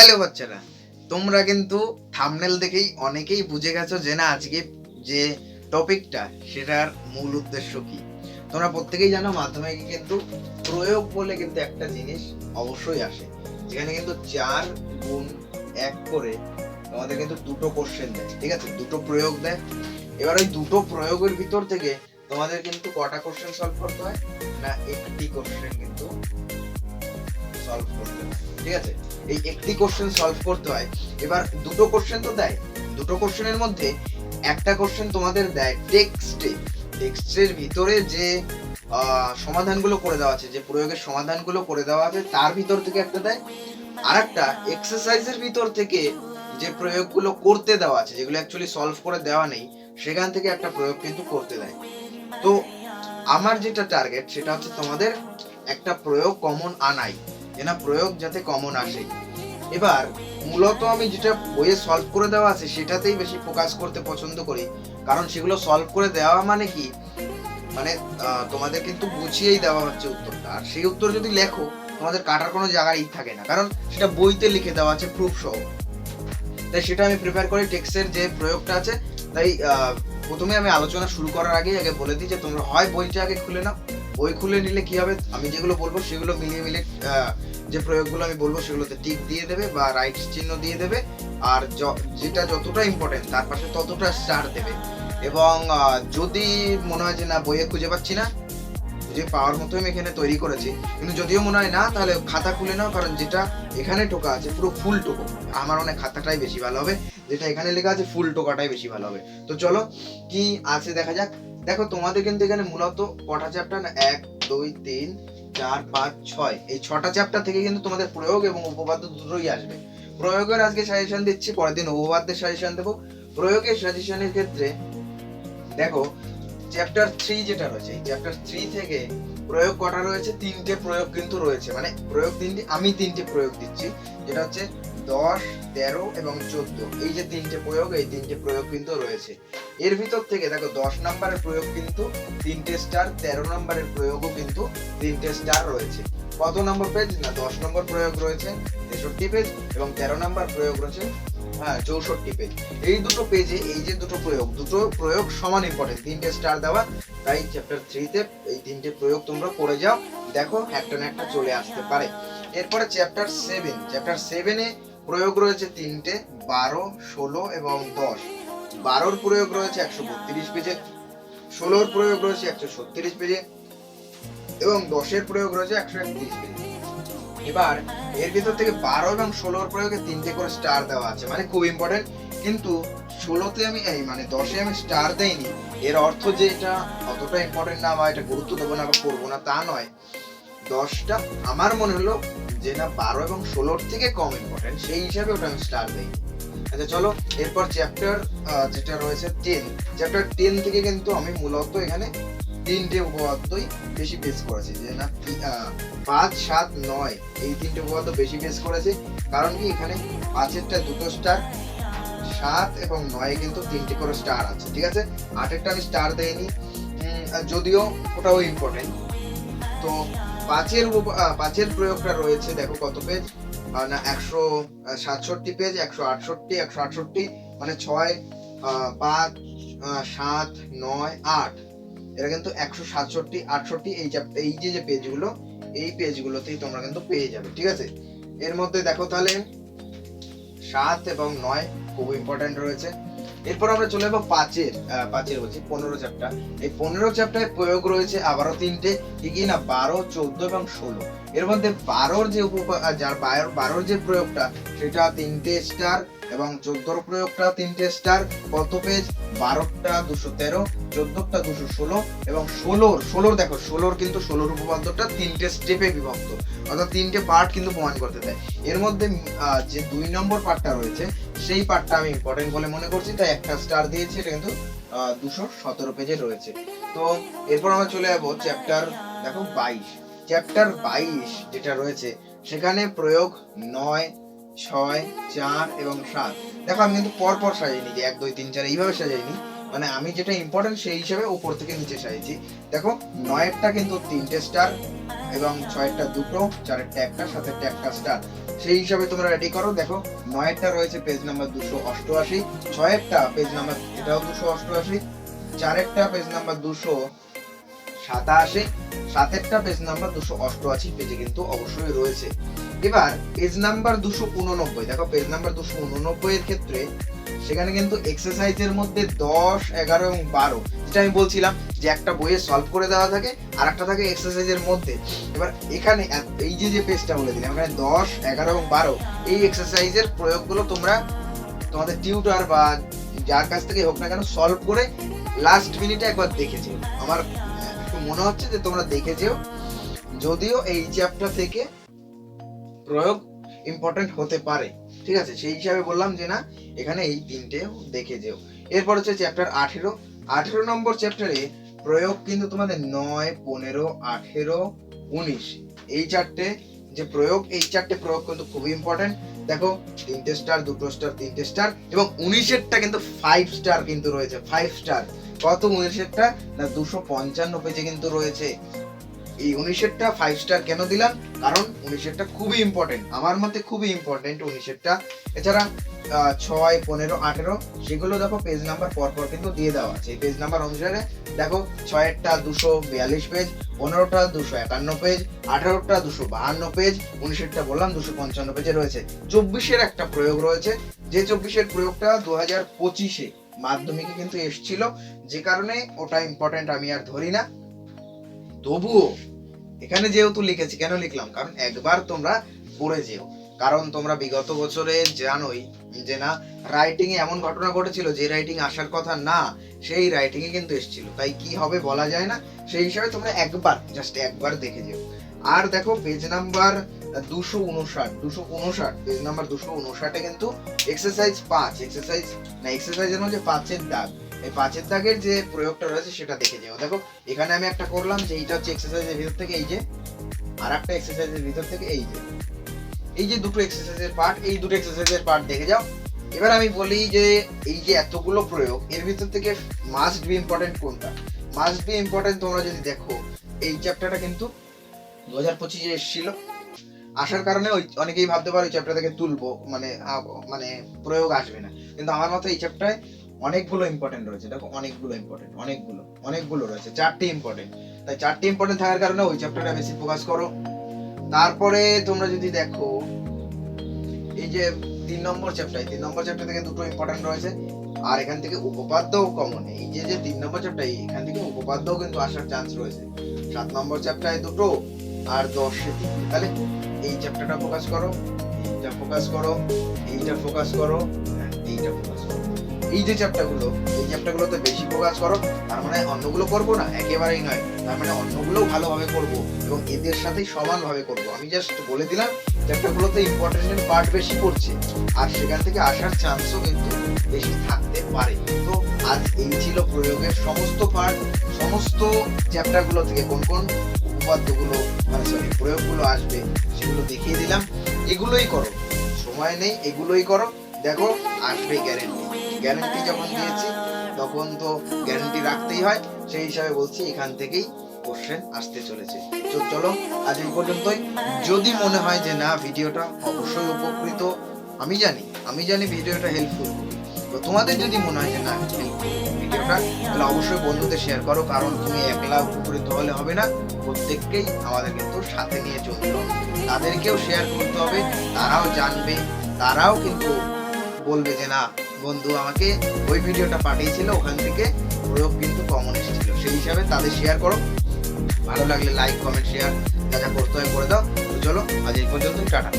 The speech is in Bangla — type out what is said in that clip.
হ্যালো বাচ্চারা, তোমরা কিন্তু থাম্বনেল দেখেই অনেকেই বুঝে গেছো যে না আজকে যে টপিকটা সেটার মূল উদ্দেশ্য কি। তোমরা প্রত্যেকেই জানো মাধ্যমিকে কিন্তু প্রয়োগ বলে কিন্তু একটা জিনিস অবশ্যই আসে, যেখানে কিন্তু 4 গুণ 1 করে তোমাদের কিন্তু দুটো কোশ্চেন দেয়, ঠিক আছে, দুটো প্রয়োগ দেয়। এবার ওই দুটো প্রয়োগের ভিতর থেকে তোমাদের কিন্তু কটা কোশ্চেন সলভ করতে হয় না, একটি কোশ্চেন কিন্তু সলভ করতে হয়, ঠিক আছে। এই একটি কোশ্চেন সলভ করতে হয়। এবার দুটো কোশ্চেন তো দেয়, দুটো কোশ্চেনের মধ্যে একটা কোশ্চেন তোমাদের দেয় টেক্সটের ভিতরে যে সমাধানগুলো করে দেওয়া আছে, যে প্রয়োগের সমাধানগুলো করে দেওয়া আছে তার ভিতর থেকে একটা দেয়, আর একটা এক্সারসাইজের ভিতর থেকে যে প্রয়োগগুলো করতে দেওয়া আছে, যেগুলো অ্যাকচুয়ালি সলভ করে দেওয়া নেই, সেখান থেকে একটা প্রয়োগ কিন্তু করতে দেয়। তো আমার যেটা টার্গেট সেটা হচ্ছে তোমাদের একটা প্রয়োগ কমন আনাই, যে না প্রয়োগ যাতে কমন আসে। এবার মূলত আমি যেটা বইয়ে সলভ করে দেওয়া আছে সেটাতেই বেশি ফোকাস করতে পছন্দ করি, কারণ সেগুলো সলভ করে দেওয়া মানে কি, মানে তোমাদের কিন্তু বুঝিয়েই দেওয়া হচ্ছে উত্তরটা, আর সেই উত্তর যদি লেখো তোমাদের কাটার কোনো জায়গায় থাকে না, কারণ সেটা বইতে লিখে দেওয়া আছে প্রুফ সহ। তাই সেটা আমি প্রিপেয়ার করি টেক্সটের যে প্রয়োগটা আছে। তাই প্রথমে আমি আলোচনা শুরু করার আগে বলে দিই যে তোমরা হয় বইটা আগে খুলে নাও, বই খুলে নিলে কি হবে, আমি যেগুলো বলবো সেগুলো মিলিয়ে যে প্রয়োগগুলো আমি বলবো সেগুলোতে টিক দিয়ে দেবে বা রাইট চিহ্ন দিয়ে দেবে, আর যেটা যতটা ইম্পর্টেন্ট তার পাশে ততটা স্টার দেবে। এবং যদি মনে হয় যে না বইয়ে খুঁজে পাচ্ছি না, খুঁজে পাওয়ার মতো আমি এখানে তৈরি করেছি, কিন্তু যদিও মনে হয় না তাহলে খাতা খুলে নাও, কারণ যেটা এখানে টোকা আছে পুরো ফুল টোকা, আমার মনে হয় খাতাটাই বেশি ভালো হবে, যেটা এখানে লেখা আছে ফুল টোকাটাই বেশি ভালো হবে। তো চলো কি আছে দেখা যাক। দেখো তোমাদের কিন্তু এখানে মূলত কটা চ্যাপ্টার না, 1 2 3 4 5 6, এই 6টা চ্যাপ্টার থেকে কিন্তু তোমাদের প্রয়োগ এবং উপপাদ্য দুটোই আসবে। প্রয়োগের আজকে সাজেশন দিচ্ছি, পরের দিন উপপাদ্যের সাজেশন দেবো। প্রয়োগের সাজেশনের ক্ষেত্রে দেখো চ্যাপ্টার 3 যেটা রয়েছে, এই চ্যাপ্টার 3 থেকে প্রয়োগ কটা রয়েছে, 3টে প্রয়োগ কিন্তু রয়েছে, মানে প্রয়োগ 3টে, আমি 3টে প্রয়োগ দিচ্ছি, যেটা হচ্ছে 10 13 এবং 14, এই যে 3টে প্রয়োগ, এই 3টে প্রয়োগ কিন্তু রয়েছে। এর ভিতর থেকে দেখো 10 নম্বরের প্রয়োগ কিন্তু 3টে স্টার, 13 নম্বরের প্রয়োগও কিন্তু 3টে স্টার রয়েছে। কত নম্বর পেজ না, 10 নম্বর প্রয়োগ রয়েছে 63 পেজ এবং 13 নম্বর প্রয়োগ রয়েছে 64 পেজ। এই দুটো পেজে এই যে দুটো প্রয়োগ সমান ইম্পর্টেন্ট, 3টে স্টার দেওয়া। তাই চ্যাপ্টার 3 তে এই 3টে প্রয়োগ তোমরা করে যাও, দেখো একটা না একটা চলে আসতে পারে। এরপরে চ্যাপ্টার 7 এ প্রয়োগ রয়েছে 3টে, 12 16 এবং 10। 12র প্রয়োগ রয়েছে 132 পেজে, 16র প্রয়োগ রয়েছে 136 পেজে এবং 10এর প্রয়োগ রয়েছে 131 পেজে। এবার এর ভিতর থেকে 12 এবং 16 প্রয়োগে 3টে করে স্টার দেওয়া আছে, মানে খুব ইম্পর্টেন্ট। কিন্তু 16তে আমি মানে 10এ আমি স্টার দেইনি, এর অর্থ যে এটা অতটা ইম্পর্টেন্ট না বা এটা গুরুত্ব দেবো না বা করবো না তা নয়। 10টা আমার মনে হলো যে না 12 এবং 16 থেকে কম ইম্পর্টেন্ট, সেই হিসাবে ওটা আমি স্টার দেই। আচ্ছা চলো এরপর চ্যাপ্টার যেটা রয়েছে 10, চ্যাপ্টার 10 থেকে কিন্তু আমি মূলত এখানে 3টে উপপাদ্যই বেশি বেস করেছি, যে না 5 7 9 এই 3টে উপপাদ্য বেশি বেস করেছি। কারণ কি এখানে 5এরটা দুটো স্টার, 7 এবং 9 কিন্তু 3টে করে স্টার আছে, ঠিক আছে। 8এরটা আমি স্টার দেইনি, যদিও ওটাও ইম্পর্টেন্ট। তো 5এর প্রয়োগটা রয়েছে দেখো কত পেজ না, 167 পেজ, 168 মানে 6 5 7 9 8, এটা কিন্তু 167 68 এই যে পেজগুলো, এই পেজগুলোতেই তোমরা কিন্তু পেয়ে যাবে, ঠিক আছে। এর মধ্যে দেখো তাহলে 7 এবং 9 খুব ইম্পর্টেন্ট রয়েছে। এরপর আমরা চলে যাবো 5এর বলছি 15 চ্যাপ্টার। এই 15 চ্যাপ্টারে প্রয়োগ রয়েছে আবারও 3টে, কি না 12 14 এবং 16। এর মধ্যে 12র যে প্রয়োগটা সেটা 3টে স্টার এবং 14র প্রয়োগটা 3টে স্টার। কত পেজ, 12টা 213, 14টা 216 এবং 16র দেখো 16র কিন্তু 16র উপপাদ্যটা 3টে স্টেপে বিভক্ত, অর্থাৎ 3টে পার্ট কিন্তু প্রমাণ করতে দেয়। এর মধ্যে যে 2 নম্বর পার্টটা রয়েছে সেই পার্টটা আমি ইম্পর্টেন্ট বলে মনে করছি, তাই একটা স্টার দিয়েছি, এটা কিন্তু 217 পেজে রয়েছে। তো এরপর আমরা চলে যাবো চ্যাপ্টার দেখো 22। চ্যাপ্টার 22 যেটা রয়েছে সেখানে প্রয়োগ 9 6 4 এবং 7। দেখো আমি কিন্তু পর সাজাইনি যে 1 2 3 4 এইভাবে সাজাইনি, মানে আমি যেটা ইম্পর্টেন্ট সেই হিসেবে উপর থেকে নিচে সাজিয়েছি। দেখো 9-এরটা কিন্তু 3টে স্টার এবং 6-এরটা 2টো, 4-এরটা 1টা, 7-এরটা 1টা স্টার। সেই হিসাবে তোমরা রেডি করো। দেখো 9-এরটা রয়েছে পেজ নাম্বার 288, 6-এরটা পেজ নাম্বার এটাও 288, 4-এরটা পেজ নাম্বার 287, 7-এরটা পেজ নাম্বার 288 পেজে কিন্তু অবশ্যই রয়েছে। এবার পেজ নাম্বার 289, দেখো পেজ নাম্বার 289 এর ক্ষেত্রে সেখানে কিন্তু এক্সারসাইজের মধ্যে 10, 11 এবং 12, যেটা আমি বলছিলাম যে একটা বইয়ে সলভ করে দেওয়া থাকে আর একটা থাকে এক্সারসাইজের মধ্যে। এবার এখানে এই যে পেজটা বলে দিলাম, এখানে 10, 11 এবং 12 এই এক্সারসাইজের প্রয়োগগুলো তোমরা তোমাদের টিউটর বা যার কাছ থেকে হোক না কেন সলভ করে লাস্ট মিনিটে একবার দেখে যেও। আমার একটু মনে হচ্ছে যে তোমরা দেখে যেও, যদিও এই চ্যাপ্টার থেকে প্রয়োগ ইম্পর্টেন্ট হতে পারে, ঠিক আছে? সেই হিসাবে বললাম যে না, এখানে এই 3টে দেখে যেও। এরপর হচ্ছে চ্যাপ্টার 18 নম্বর চ্যাপ্টারে প্রয়োগ কিন্তু তোমাদের 9, 15, 18, 19 এই 4টে যে প্রয়োগ, এই 4টে প্রয়োগ কিন্তু খুবই ইম্পর্টেন্ট। দেখো 3টে স্টার, 2টো স্টার, 3টে স্টার এবং 19-এরটা কিন্তু 5 স্টার কিন্তু রয়েছে, 5 স্টার। কত 19-এরটা না 255 পেজে কিন্তু রয়েছে। এই 19-এরটা 5 স্টার কেন দিলাম? কারণ 19-এরটা খুবই ইম্পর্টেন্ট, আমার মতে খুবই ইম্পর্টেন্ট 19-এরটা। এছাড়া 6, 15, 18 সেগুলো দেখো পেজ নাম্বার পরপর কিন্তু দিয়ে দেওয়া আছে। এই পেজ নাম্বার অনুসারে দেখো 6-এরটা 242 পেজ, 15টা 251 পেজ, 18টা 252 পেজ, 19-এরটা বললাম 255 পেজে রয়েছে। 24-এর একটা প্রয়োগ রয়েছে, যে 24-এর প্রয়োগটা 2025-এ মাধ্যমিকে কিন্তু এসেছিল, যে কারণে ওটা ইম্পর্টেন্ট আমি আর ধরি না। তবুও এখানে যেহেতু লিখেছি, কেন লিখলাম? কারণ একবার তোমরা পড়ে যেও, কারণ তোমরা বিগত বছরে জানোই যে না রাইটিং এ এমন ঘটনা ঘটেছিল যে রাইটিং আসার কথা না, সেই রাইটিং এ কিন্তু এসেছিল। তাই কি হবে বলা যায় না, সেই হিসাবে তোমরা একবার জাস্ট একবার দেখে যেও। আর দেখো পেজ নাম্বার 259 পেজ নাম্বার 259-এ কিন্তু এক্সারসাইজ 5 এক্সারসাইজের মধ্যে 5-এর দাগ, এই 5-এর দাগের যে প্রয়োগটা রয়েছে সেটা দেখে যাও। দেখো এখানে আমি একটা করলাম যে এইটা হচ্ছে এক্সারসাইজের ভিতর থেকে এই যে, আর একটা এক্সারসাইজের ভিতর থেকে এই যে দুটো এক্সারসাইজের পার্ট, এই দুটো এক্সারসাইজের পার্ট দেখে যাও। এবার আমি বলি যে এই যে এতগুলো প্রয়োগ, এর ভিতর থেকে মাস্ট বি ইম্পর্টেন্ট কোনটা? মাস্ট বি ইম্পর্টেন্ট তোমরা যদি দেখো, এই চ্যাপ্টারটা কিন্তু 2025-এ এসেছিল, আসার কারণে ওই অনেকেই ভাবতে পারে ওই চ্যাপ্টার থেকে তুলবো, মানে প্রয়োগ আসবে না, কিন্তু আমার মতে এই চ্যাপ্টারে অনেকগুলো ইম্পর্টেন্ট রয়েছে। দেখো অনেকগুলো রয়েছে, 4টে ইম্পর্টেন্ট। তাই 4টে ইম্পর্টেন্ট থাকার কারণে ওই চ্যাপ্টারটা বেশি ফোকাস করো। তারপরে তোমরা যদি দেখো এই যে 3 নম্বর চ্যাপ্টার থেকে দুটো ইম্পর্টেন্ট রয়েছে, আর এখান থেকে উপপাদ্যও কমন। এই যে 3 নম্বর চ্যাপ্টার, এখান থেকে উপপাদ্যও কিন্তু আসার চান্স রয়েছে। 7 নম্বর চ্যাপ্টারে দুটো আর 10-এ 3টে। তাহলে এই চ্যাপ্টারটা ফোকাস করো, এইটা ফোকাস করো, এইটা ফোকাস করো, এইটা ফোকাস করো। এই যে চ্যাপ্টারগুলোতে বেশি ফোকাস করো। তার মানে অন্যগুলো করবো না, একেবারেই নয়। তার মানে অন্যগুলোও ভালোভাবে করবো এবং এদের সাথেই সমানভাবে করবো। আমি জাস্ট বলে দিলাম চ্যাপ্টারগুলোতে ইম্পর্টেন্ট পার্ট বেশি পড়ছে, আর সেখান থেকে আসার চান্সও কিন্তু বেশি থাকতে পারে। তো আজ এই ছিল প্রয়োগের সমস্ত পার্ট, সমস্ত চ্যাপ্টারগুলো থেকে কোন কোন উপপাদ্যগুলো প্রয়োগগুলো আসবে সেগুলো দেখিয়ে দিলাম। এগুলোই করো, সময় নেই, এগুলোই করো। দেখো আসবে গ্যারান্টি যখন দিয়েছি তখন তো গ্যারান্টি রাখতেই হয়, সেই হিসাবে বলছি এখান থেকেই কোশ্চেন আসতে চলেছে। তো চলো আজ এই পর্যন্তই। যদি মনে হয় যে না ভিডিওটা অবশ্যই উপকৃত, আমি জানি ভিডিওটা হেল্পফুল, তো তোমাদের যদি মনে হয় যে না হেল্পফুল ভিডিওটা, তাহলে অবশ্যই বন্ধুদের শেয়ার করো। কারণ তুমি একলা উপকৃত হলে হবে না, প্রত্যেককেই আমাদের কিন্তু সাথে নিয়ে চলতে হবে, তাদেরকেও শেয়ার করতে হবে, তারাও জানবে, তারাও কিন্তু বলবে যে না বন্ধু আমাকে ওই ভিডিওটা পাঠিয়েছিল, ওখান থেকে প্রয়োগ কিন্তু কমন এসেছিল। সেই হিসাবে তাদের শেয়ার করো, ভালো লাগলে লাইক, কমেন্ট, শেয়ার যা যা করতে হয় করে দাও। তো চলো আজ এই পর্যন্ত, টাটা।